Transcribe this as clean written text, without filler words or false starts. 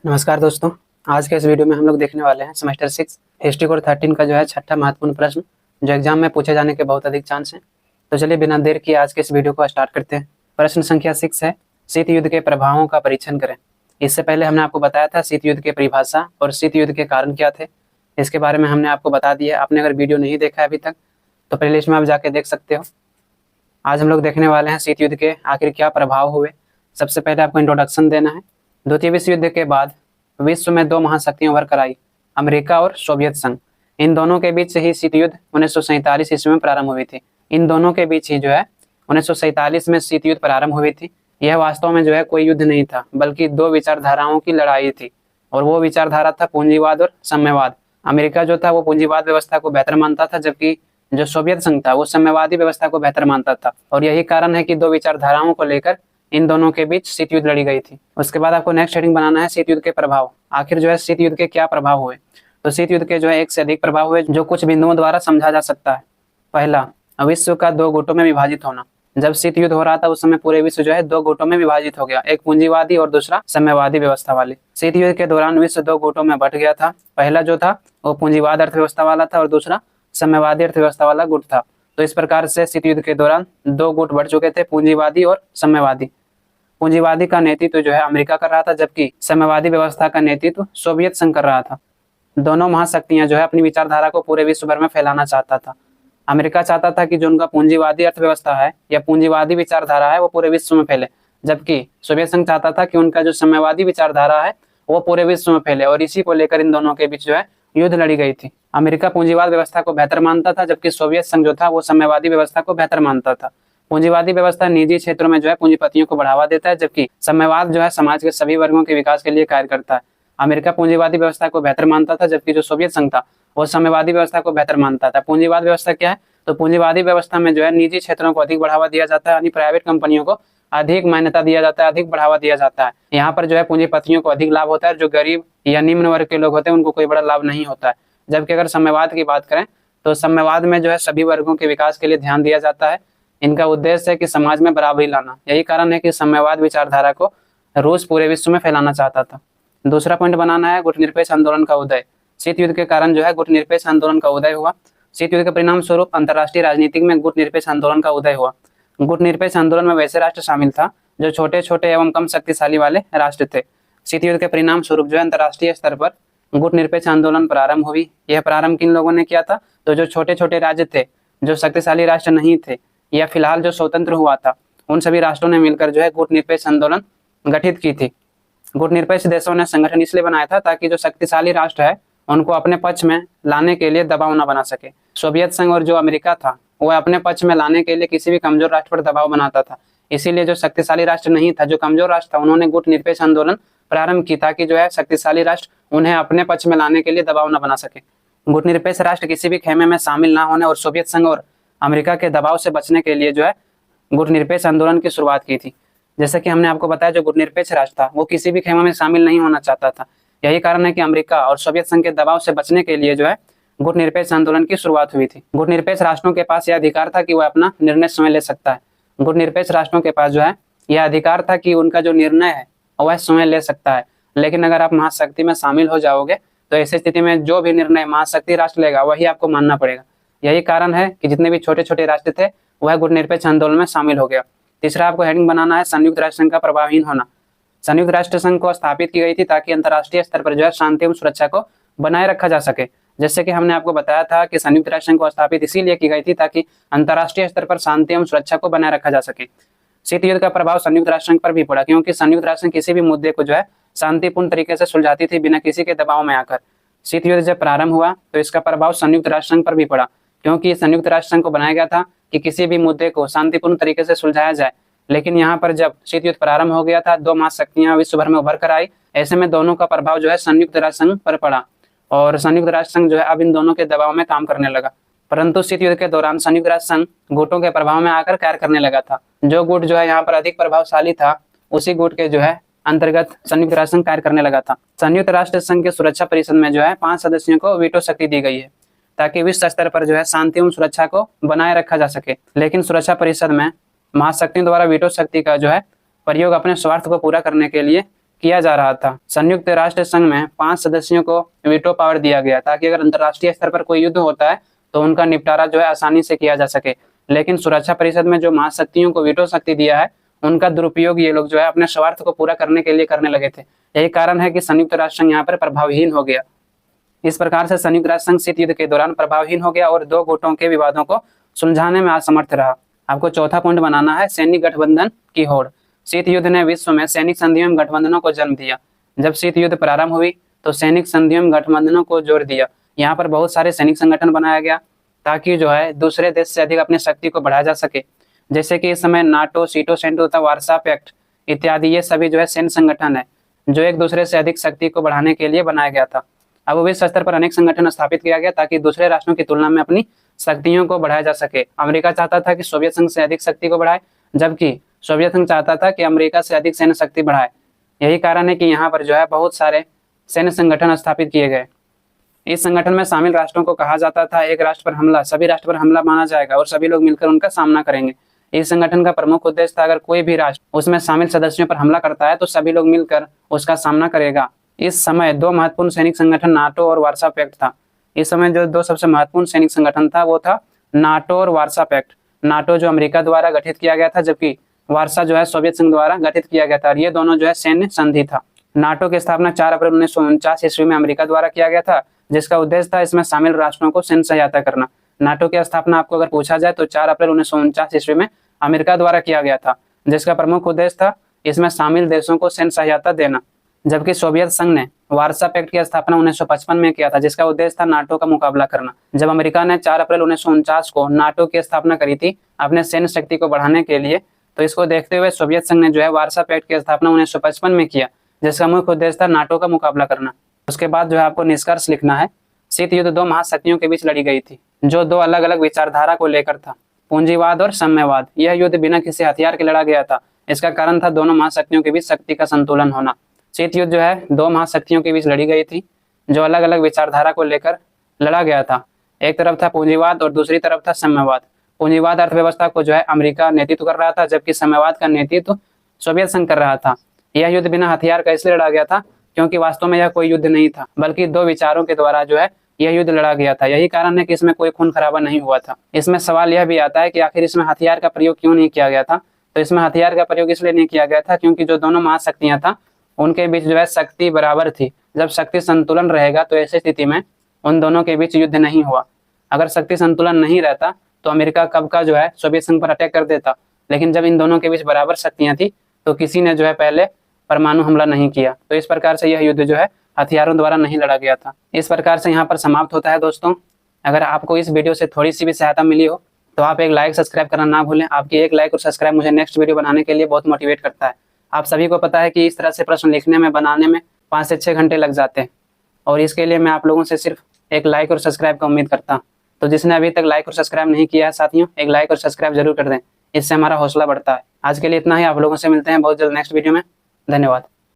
नमस्कार दोस्तों। आज के इस वीडियो में हम लोग देखने वाले हैं सेमेस्टर 6 हिस्ट्री कोर 13 का जो है छठा महत्वपूर्ण प्रश्न जो एग्जाम में पूछे जाने के बहुत अधिक चांस हैं। तो चलिए बिना देर किए आज के इस वीडियो को स्टार्ट करते हैं। प्रश्न संख्या 6 है, शीत युद्ध के प्रभावों का परीक्षण करें। इससे पहले हमने आपको बताया था शीत युद्ध के परिभाषा और शीत युद्ध के कारण क्या थे, इसके बारे में हमने आपको बता दिया। आपने अगर वीडियो नहीं देखा है अभी तक तो प्लेलिस्ट में आप जाके देख सकते हो। आज हम लोग देखने वाले हैं शीत युद्ध के आखिर क्या प्रभाव हुए। सबसे पहले आपको इंट्रोडक्शन देना है। द्वितीय विश्व युद्ध के बाद विश्व में दो महाशक्तियां उभर कर आई, अमेरिका और सोवियत संघ। इन दोनों के बीच से ही शीत युद्ध 1947 ईस्वी में प्रारंभ हुई थी। इन दोनों के बीच ही जो है 1947 में शीत युद्ध प्रारंभ हुई थी। यह वास्तव में जो है कोई युद्ध नहीं था, बल्कि दो विचारधाराओं की लड़ाई थी। और वो विचारधारा था पूंजीवाद और साम्यवाद। अमेरिका जो था वो पूंजीवाद व्यवस्था को बेहतर मानता था, जबकि जो सोवियत संघ था वो साम्यवादी व्यवस्था को बेहतर मानता था। और यही कारण है कि दो विचारधाराओं को लेकर इन दोनों के बीच शीत युद्ध लड़ी गई थी। उसके बाद आपको नेक्स्ट हेडिंग बनाना है शीत युद्ध के प्रभाव। आखिर जो है शीत युद्ध के क्या प्रभाव हुए। तो शीत युद्ध के जो है एक से अधिक प्रभाव हुए जो कुछ बिंदुओं द्वारा समझा जा सकता है। पहला, विश्व का दो गुटों में विभाजित होना। जब शीत युद्ध हो रहा था उस समय पूरे विश्व जो है दो गुटों में विभाजित हो गया, एक पूंजीवादी और दूसरा साम्यवादी व्यवस्था वाली। शीत युद्ध के दौरान विश्व दो गुटों में बंट गया था। पहला जो था वो पूंजीवाद अर्थव्यवस्था वाला था और दूसरा साम्यवादी अर्थव्यवस्था वाला गुट था। तो इस प्रकार से शीत युद्ध के दौरान दो गुट बढ़ चुके थे, पूंजीवादी और साम्यवादी। पूंजीवादी का नेतृत्व जो है अमेरिका कर रहा था, जबकि साम्यवादी व्यवस्था का नेतृत्व सोवियत संघ कर रहा था। दोनों महाशक्तियां जो है अपनी विचारधारा को पूरे विश्व भर में फैलाना चाहता था। अमेरिका चाहता था कि जो उनका पूंजीवादी अर्थव्यवस्था है या पूंजीवादी विचारधारा है वो पूरे विश्व में फैले, जबकि सोवियत संघ चाहता था कि उनका जो साम्यवादी विचारधारा है वो पूरे विश्व में फैले। और इसी को लेकर इन दोनों के बीच जो है युद्ध लड़ी गई थी। अमेरिका पूंजीवाद व्यवस्था को बेहतर मानता था, जबकि सोवियत संघ जो था वो साम्यवादी व्यवस्था को बेहतर मानता था। पूंजीवादी व्यवस्था निजी क्षेत्रों में जो है पूंजीपतियों को बढ़ावा देता है, जबकि साम्यवाद जो है समाज के सभी वर्गों के विकास के लिए कार्य करता है। अमेरिका पूंजीवादी व्यवस्था को बेहतर मानता था, जबकि जो सोवियत संघ था वो साम्यवादी व्यवस्था को बेहतर मानता था। पूंजीवाद व्यवस्था क्या है, तो पूंजीवादी व्यवस्था में जो है निजी क्षेत्रों को अधिक बढ़ावा दिया जाता है, यानी प्राइवेट कंपनियों को अधिक मान्यता दिया जाता है, अधिक बढ़ावा दिया जाता है। यहाँ पर जो है पूंजीपतियों को अधिक लाभ होता है, जो गरीब या निम्न वर्ग के लोग होते हैं उनको कोई बड़ा लाभ नहीं होता है। जबकि अगर साम्यवाद की बात करें तो साम्यवाद में जो है सभी वर्गों के विकास के लिए ध्यान दिया जाता है। इनका उद्देश्य है कि समाज में बराबरी लाना। यही कारण है कि साम्यवाद विचारधारा को रूस पूरे विश्व में फैलाना चाहता था। दूसरा पॉइंट बनाना है गुटनिरपेक्ष आंदोलन का उदय। शीत युद्ध के कारण जो है गुटनिरपेक्ष आंदोलन का उदय हुआ। शीत युद्ध के परिणाम स्वरूप अंतर्राष्ट्रीय राजनीति में गुटनिरपेक्ष आंदोलन का उदय हुआ। गुटनिरपेक्ष आंदोलन में वैसे राष्ट्र शामिल था जो छोटे छोटे एवं कम शक्तिशाली वाले राष्ट्र थे। शीत युद्ध के परिणाम स्वरूप जो है अंतर्राष्ट्रीय स्तर पर गुटनिरपेक्ष आंदोलन प्रारंभ हुई। यह प्रारंभ किन लोगों ने किया था, तो जो छोटे छोटे राज्य थे, जो शक्तिशाली राष्ट्र नहीं थे या फिलहाल जो स्वतंत्र हुआ था, उन सभी राष्ट्रों ने मिलकर जो है गुटनिरपेक्ष आंदोलन गठित की थी। गुटनिरपेक्ष देशों ने संगठन इसलिए बनाया था ताकि जो शक्तिशाली राष्ट्र है उनको अपने पक्ष में लाने के लिए दबाव न बना सके। सोवियत संघ और जो अमेरिका था वो अपने पक्ष में लाने के लिए किसी भी कमजोर राष्ट्र पर दबाव बनाता था। इसीलिए जो शक्तिशाली राष्ट्र नहीं था, जो कमजोर राष्ट्र था, उन्होंने गुटनिरपेक्ष आंदोलन प्रारंभ की ताकि जो है शक्तिशाली राष्ट्र उन्हें अपने पक्ष में लाने के लिए दबाव न बना सके। गुटनिरपेक्ष राष्ट्र किसी भी खेमे में शामिल ना होने और सोवियत संघ और अमेरिका के दबाव से बचने के लिए जो है गुटनिरपेक्ष आंदोलन की शुरुआत की थी। जैसे कि हमने आपको बताया जो गुटनिरपेक्ष राष्ट्र था वो किसी भी खेमे में शामिल नहीं होना चाहता था। यही कारण है कि अमेरिका और सोवियत संघ के दबाव से बचने के लिए जो है गुटनिरपेक्ष आंदोलन की शुरुआत हुई थी। गुटनिरपेक्ष राष्ट्रों के पास यह अधिकार था कि वह अपना निर्णय स्वयं ले सकता है। गुटनिरपेक्ष राष्ट्रों के पास जो है यह अधिकार था कि उनका जो निर्णय है वह स्वयं ले सकता है। लेकिन अगर आप महाशक्ति में शामिल हो जाओगे तो ऐसी स्थिति में जो भी निर्णय महाशक्ति राष्ट्र लेगा वही आपको मानना पड़ेगा। यही कारण है कि जितने भी छोटे छोटे राष्ट्र थे वह गुटनिरपेक्ष आंदोलन में शामिल हो गया। तीसरा आपको हेडिंग बनाना है संयुक्त राष्ट्र संघ का प्रभावहीन होना। संयुक्त राष्ट्र संघ को स्थापित की गई थी ताकि अंतर्राष्ट्रीय स्तर पर जो है शांति एवं सुरक्षा को बनाए रखा जा सके। जैसे कि हमने आपको बताया था कि संयुक्त राष्ट्र संघ को स्थापित इसीलिए की गई थी ताकि अंतर्राष्ट्रीय स्तर पर शांति एवं सुरक्षा को बनाए रखा जा सके। शीत युद्ध का प्रभाव संयुक्त राष्ट्र संघ पर भी पड़ा, क्योंकि संयुक्त राष्ट्र संघ किसी भी मुद्दे को जो है शांतिपूर्ण तरीके से सुलझाती थी बिना किसी के दबाव में आकर। शीत युद्ध जब प्रारंभ हुआ तो इसका प्रभाव संयुक्त राष्ट्र संघ पर भी पड़ा, क्योंकि संयुक्त राष्ट्र संघ को बनाया गया था कि किसी भी मुद्दे को शांतिपूर्ण तरीके से सुलझाया जाए। लेकिन यहाँ पर जब शीत युद्ध प्रारंभ हो गया था, दो महाशक्तियां विश्व भर में उभर कर आई। ऐसे में दोनों का प्रभाव जो है संयुक्त राष्ट्र संघ पर पड़ा और संयुक्त राष्ट्र संघ जो है अब इन दोनों के दबाव में काम करने लगा। परंतु शीत युद्ध के दौरान संयुक्त राष्ट्र संघ गुटों के प्रभाव में आकर कार्य करने लगा था। जो गुट जो है यहाँ पर अधिक प्रभावशाली था उसी गुट के जो है अंतर्गत संयुक्त राष्ट्र संघ कार्य करने लगा था। संयुक्त राष्ट्र संघ के सुरक्षा परिषद में जो है 5 सदस्यों को वीटो शक्ति दी गई है ताकि विश्व स्तर पर जो है शांति एवं सुरक्षा को बनाए रखा जा सके। लेकिन सुरक्षा परिषद में महाशक्तियों द्वारा वीटो शक्ति का जो है प्रयोग अपने स्वार्थ को पूरा करने के लिए किया जा रहा था। संयुक्त राष्ट्र संघ में 5 सदस्यों को वीटो पावर दिया गया ताकि अगर अंतर्राष्ट्रीय स्तर पर कोई युद्ध होता है तो उनका निपटारा जो है आसानी से किया जा सके। लेकिन सुरक्षा परिषद में जो महाशक्तियों को वीटो शक्ति दिया है उनका दुरुपयोग ये लोग जो है अपने स्वार्थ को पूरा करने के लिए करने लगे थे। यही कारण है कि संयुक्त राष्ट्र संघ यहाँ पर प्रभावहीन हो गया। इस प्रकार से संयुक्त राष्ट्र संघ शीत युद्ध के दौरान प्रभावहीन हो गया और 2 गुटों के विवादों को सुलझाने में असमर्थ रहा। आपको चौथा पॉइंट बनाना है सैनिक गठबंधन की होड़। शीत युद्ध ने विश्व में सैनिक संधियों एवं गठबंधनों को जन्म दिया। जब शीत युद्ध प्रारंभ हुई तो सैनिक संधियों एवं गठबंधनों को जोड़ दिया। यहाँ पर बहुत सारे सैनिक संगठन बनाया गया ताकि जो है दूसरे देश से अधिक अपनी शक्ति को बढ़ाया जा सके। जैसे कि इस समय नाटो, सीटो, सेंटो तथा वार्सा पैक्ट इत्यादि ये सभी जो है सैन्य संगठन है जो एक दूसरे से अधिक शक्ति को बढ़ाने के लिए बनाया गया था। अब विश्व स्तर पर अनेक संगठन स्थापित किया गया ताकि दूसरे राष्ट्रों की तुलना में अपनी शक्तियों को बढ़ाया जा सके। अमेरिका चाहता था कि सोवियत संघ से अधिक शक्ति को बढ़ाए, जबकि सोवियत संघ चाहता था कि अमेरिका से अधिक सैन्य शक्ति बढ़ाए। यही कारण है कि यहाँ पर जो है बहुत सारे सैन्य संगठन स्थापित किए गए। इस संगठन में शामिल राष्ट्रों को कहा जाता था एक राष्ट्र पर हमला सभी राष्ट्र पर हमला माना जाएगा और सभी लोग मिलकर उनका सामना करेंगे। इस संगठन का प्रमुख उद्देश्य था अगर कोई भी राष्ट्र उसमें शामिल सदस्यों पर हमला करता है तो सभी लोग मिलकर उसका सामना करेगा। इस समय 2 महत्वपूर्ण सैनिक संगठन नाटो और वार्सा पैक्ट था। इस समय जो 2 सबसे महत्वपूर्ण सैनिक संगठन था वो था नाटो और वार्सा पैक्ट। नाटो जो अमेरिका द्वारा गठित किया गया था, जबकि वार्सा जो है सोवियत संघ द्वारा गठित किया गया था और ये दोनों जो है सैन्य संधि था। नाटो की स्थापना 4 अप्रैल 1949 ईस्वी में अमेरिका द्वारा किया गया था, जिसका उद्देश्य था इसमें शामिल राष्ट्रों को सैन्य सहायता करना। नाटो की स्थापना आपको अगर पूछा जाए तो 4 अप्रैल 1949 ईस्वी में अमेरिका द्वारा किया गया था, जिसका प्रमुख उद्देश्य था इसमें शामिल देशों को सैन्य सहायता देना। जबकि सोवियत संघ ने वार्सा पैक्ट की स्थापना 1955 में किया था, जिसका उद्देश्य था नाटो का मुकाबला करना। जब अमेरिका ने 4 अप्रैल 1949 को नाटो की स्थापना करी थी अपने सैन्य शक्ति को बढ़ाने के लिए, तो इसको देखते हुए सोवियत संघ ने जो है वार्सा पैक्ट की स्थापना 1955 में किया, जिसका मुख्य उद्देश्य था नाटो का मुकाबला करना। उसके बाद जो है आपको निष्कर्ष लिखना है। शीत युद्ध 2 महाशक्तियों के बीच लड़ी गई थी जो 2 अलग अलग विचारधारा को लेकर था, पूंजीवाद और साम्यवाद। यह युद्ध बिना किसी हथियार के लड़ा गया था। इसका कारण था दोनों महाशक्तियों के बीच शक्ति का संतुलन होना। शीत युद्ध जो है 2 महाशक्तियों के बीच लड़ी गई थी जो अलग अलग विचारधारा को लेकर लड़ा गया था। एक तरफ था पूंजीवाद और दूसरी तरफ था साम्यवाद। पूंजीवाद अर्थव्यवस्था को जो है अमेरिका नेतृत्व कर रहा था, जबकि साम्यवाद का नेतृत्व सोवियत संघ कर रहा था। यह युद्ध बिना हथियार का इसलिए लड़ा गया था क्योंकि वास्तव में यह कोई युद्ध नहीं था, बल्कि 2 विचारों के द्वारा जो है यह युद्ध लड़ा गया था। यही कारण है कि इसमें कोई खून खराबा नहीं हुआ था। इसमें सवाल यह भी आता है कि आखिर इसमें हथियार का प्रयोग क्यों नहीं किया गया था। तो इसमें हथियार का प्रयोग इसलिए नहीं किया गया था क्योंकि जो दोनों महाशक्तियां था उनके बीच जो है शक्ति बराबर थी। जब शक्ति संतुलन रहेगा तो ऐसी स्थिति में उन दोनों के बीच युद्ध नहीं हुआ। अगर शक्ति संतुलन नहीं रहता तो अमेरिका कब का जो है सोवियत संघ पर अटैक कर देता, लेकिन जब इन दोनों के बीच बराबर शक्तियां थी तो किसी ने जो है पहले परमाणु हमला नहीं किया। तो इस प्रकार से यह युद्ध जो है हथियारों द्वारा नहीं लड़ा गया था। इस प्रकार से यहाँ पर समाप्त होता है दोस्तों। अगर आपको इस वीडियो से थोड़ी सी भी सहायता मिली हो तो आप एक लाइक सब्सक्राइब करना ना भूलें। आपकी एक लाइक और सब्सक्राइब मुझे नेक्स्ट वीडियो बनाने के लिए बहुत मोटिवेट करता है। आप सभी को पता है कि इस तरह से प्रश्न लिखने में बनाने में 5 से 6 घंटे लग जाते हैं और इसके लिए मैं आप लोगों से सिर्फ एक लाइक और सब्सक्राइब का उम्मीद करता हूँ। तो जिसने अभी तक लाइक और सब्सक्राइब नहीं किया है साथियों, एक लाइक और सब्सक्राइब जरूर कर दें, इससे हमारा हौसला बढ़ता है। आज के लिए इतना ही। आप लोगों से मिलते हैं बहुत जल्द नेक्स्ट वीडियो में। धन्यवाद।